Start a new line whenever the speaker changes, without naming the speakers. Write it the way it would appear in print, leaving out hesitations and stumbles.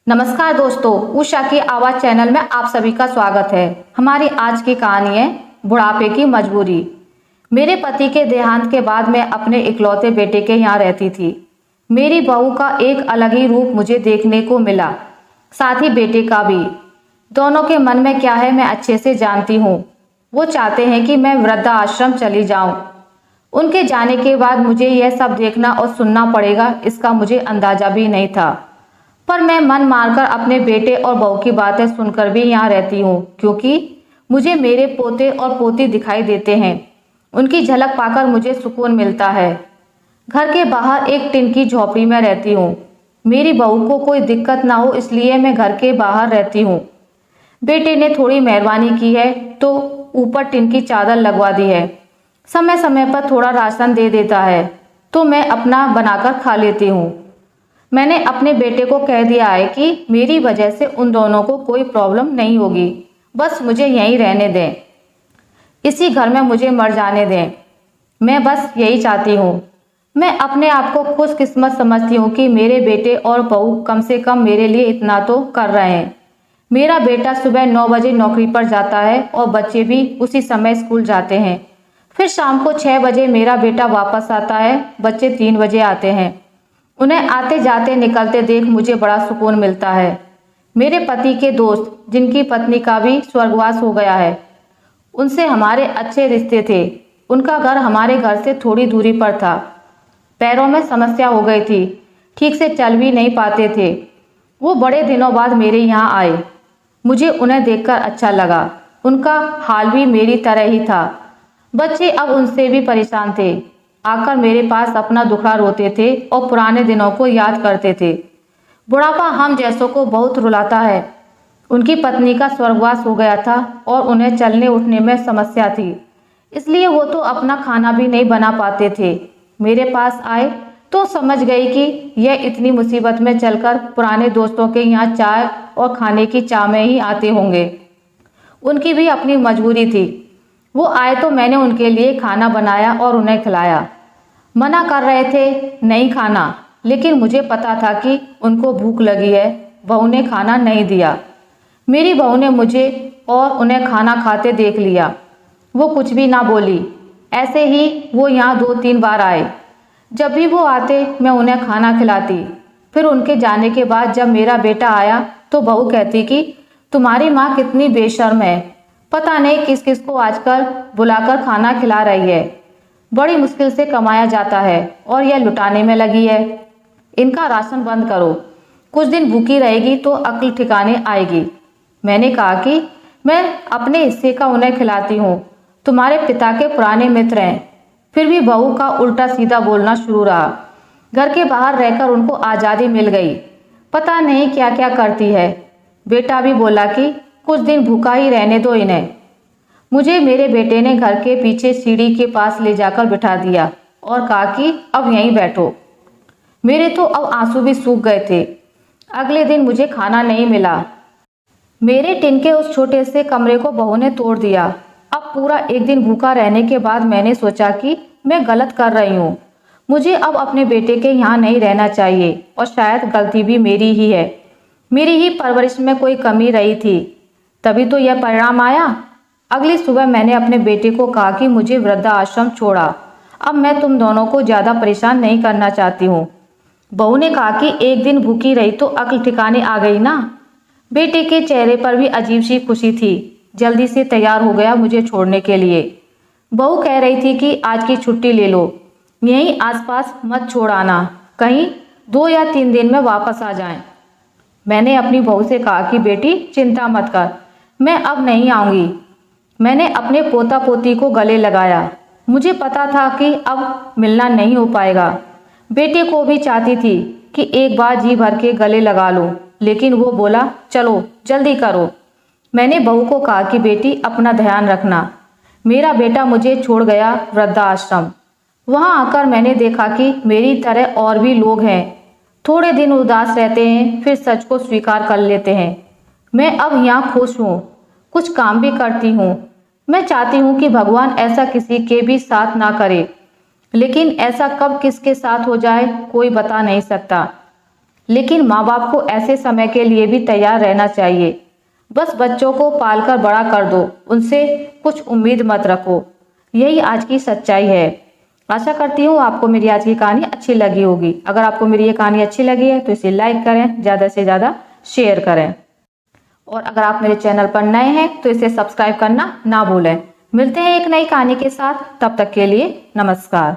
नमस्कार दोस्तों, उषा की आवाज़ चैनल में आप सभी का स्वागत है। हमारी आज की कहानी है बुढ़ापे की मजबूरी। मेरे पति के देहांत के बाद मैं अपने इकलौते बेटे के यहाँ रहती थी। मेरी बहू का एक अलग ही रूप मुझे देखने को मिला, साथ ही बेटे का भी। दोनों के मन में क्या है मैं अच्छे से जानती हूँ। वो चाहते हैं कि मैं वृद्धाश्रम चली जाऊँ। उनके जाने के बाद मुझे यह सब देखना और सुनना पड़ेगा, इसका मुझे अंदाजा भी नहीं था। पर मैं मन मारकर अपने बेटे और बहू की बातें सुनकर भी यहाँ रहती हूँ, क्योंकि मुझे मेरे पोते और पोती दिखाई देते हैं। उनकी झलक पाकर मुझे सुकून मिलता है। घर के बाहर एक टिन की झोपड़ी में रहती हूँ। मेरी बहू को कोई दिक्कत ना हो इसलिए मैं घर के बाहर रहती हूँ। बेटे ने थोड़ी मेहरबानी की है तो ऊपर टिन की चादर लगवा दी है। समय समय पर थोड़ा राशन दे देता है तो मैं अपना बनाकर खा लेती हूँ। मैंने अपने बेटे को कह दिया है कि मेरी वजह से उन दोनों को कोई प्रॉब्लम नहीं होगी, बस मुझे यहीं रहने दें, इसी घर में मुझे मर जाने दें। मैं बस यही चाहती हूँ। मैं अपने आप को खुशकिस्मत समझती हूँ कि मेरे बेटे और बहू कम से कम मेरे लिए इतना तो कर रहे हैं। मेरा बेटा सुबह 9 बजे नौकरी पर जाता है और बच्चे भी उसी समय स्कूल जाते हैं। फिर शाम को 6 बजे मेरा बेटा वापस आता है, बच्चे 3 बजे आते हैं। उन्हें आते जाते निकलते देख मुझे बड़ा सुकून मिलता है। मेरे पति के दोस्त, जिनकी पत्नी का भी स्वर्गवास हो गया है, उनसे हमारे अच्छे रिश्ते थे। उनका घर हमारे घर से थोड़ी दूरी पर था। पैरों में समस्या हो गई थी, ठीक से चल भी नहीं पाते थे। वो बड़े दिनों बाद मेरे यहाँ आए। मुझे उन्हें देखकर अच्छा लगा। उनका हाल भी मेरी तरह ही था। बच्चे अब उनसे भी परेशान थे। आकर मेरे पास अपना दुखड़ा रोते थे और पुराने दिनों को याद करते थे। बुढ़ापा हम जैसों को बहुत रुलाता है। उनकी पत्नी का स्वर्गवास हो गया था और उन्हें चलने उठने में समस्या थी, इसलिए वो तो अपना खाना भी नहीं बना पाते थे। मेरे पास आए तो समझ गई कि यह इतनी मुसीबत में चलकर पुराने दोस्तों के यहाँ चाय और खाने की चाह में ही आते होंगे। उनकी भी अपनी मजबूरी थी। वो आए तो मैंने उनके लिए खाना बनाया और उन्हें खिलाया। मना कर रहे थे नहीं खाना, लेकिन मुझे पता था कि उनको भूख लगी है। बहू ने खाना नहीं दिया। मेरी बहू ने मुझे और उन्हें खाना खाते देख लिया। वो कुछ भी ना बोली। ऐसे ही वो यहाँ 2-3 बार आए। जब भी वो आते मैं उन्हें खाना खिलाती। फिर उनके जाने के बाद जब मेरा बेटा आया तो बहू कहती कि तुम्हारी माँ कितनी बेशर्म है, पता नहीं किस किस को आजकल बुलाकर खाना खिला रही है। बड़ी मुश्किल से कमाया जाता है और यह लुटाने में लगी है। इनका राशन बंद करो, कुछ दिन भूखी रहेगी तो अक्ल ठिकाने आएगी। मैंने कहा कि मैं अपने हिस्से का उन्हें खिलाती हूँ, तुम्हारे पिता के पुराने मित्र हैं। फिर भी बहू का उल्टा सीधा बोलना शुरू रहा। घर के बाहर रहकर उनको आज़ादी मिल गई, पता नहीं क्या क्या करती है। बेटा भी बोला कि कुछ दिन भूखा ही रहने दो इन्हें। मुझे मेरे बेटे ने घर के पीछे सीढ़ी के पास ले जाकर बिठा दिया और कहा कि अब यहीं बैठो। मेरे तो अब आंसू भी सूख गए थे। अगले दिन मुझे खाना नहीं मिला। मेरे टिन के उस छोटे से कमरे को बहू ने तोड़ दिया। अब पूरा एक दिन भूखा रहने के बाद मैंने सोचा कि मैं गलत कर रही हूँ। मुझे अब अपने बेटे के यहाँ नहीं रहना चाहिए और शायद गलती भी मेरी ही है। मेरी ही परवरिश में कोई कमी रही थी, तभी तो यह परिणाम आया। अगली सुबह मैंने अपने बेटे को कहा कि मुझे वृद्धाश्रम छोड़ा, अब मैं तुम दोनों को ज़्यादा परेशान नहीं करना चाहती हूँ। बहू ने कहा कि एक दिन भूखी रही तो अक्ल ठिकाने आ गई ना। बेटे के चेहरे पर भी अजीब सी खुशी थी। जल्दी से तैयार हो गया मुझे छोड़ने के लिए। बहू कह रही थी कि आज की छुट्टी ले लो, यहीं आसपास मत छोड़ आना, कहीं 2 या 3 दिन में वापस आ जाएं। मैंने अपनी बहू से कहा कि बेटी चिंता मत कर, मैं अब नहीं आऊँगी। मैंने अपने पोता पोती को गले लगाया। मुझे पता था कि अब मिलना नहीं हो पाएगा। बेटे को भी चाहती थी कि एक बार जी भर के गले लगा लूं, लेकिन वो बोला चलो जल्दी करो। मैंने बहू को कहा कि बेटी अपना ध्यान रखना। मेरा बेटा मुझे छोड़ गया वृद्धाश्रम। वहाँ आकर मैंने देखा कि मेरी तरह और भी लोग हैं। थोड़े दिन उदास रहते हैं, फिर सच को स्वीकार कर लेते हैं। मैं अब यहाँ खुश हूँ, कुछ काम भी करती हूँ। मैं चाहती हूँ कि भगवान ऐसा किसी के भी साथ ना करे, लेकिन ऐसा कब किसके साथ हो जाए कोई बता नहीं सकता। लेकिन माँ बाप को ऐसे समय के लिए भी तैयार रहना चाहिए। बस बच्चों को पालकर बड़ा कर दो, उनसे कुछ उम्मीद मत रखो। यही आज की सच्चाई है। आशा करती हूँ आपको मेरी आज की कहानी अच्छी लगी होगी। अगर आपको मेरी ये कहानी अच्छी लगी है तो इसे लाइक करें, ज़्यादा से ज़्यादा शेयर करें। और अगर आप मेरे चैनल पर नए हैं तो इसे सब्सक्राइब करना ना भूलें। मिलते हैं एक नई कहानी के साथ, तब तक के लिए नमस्कार।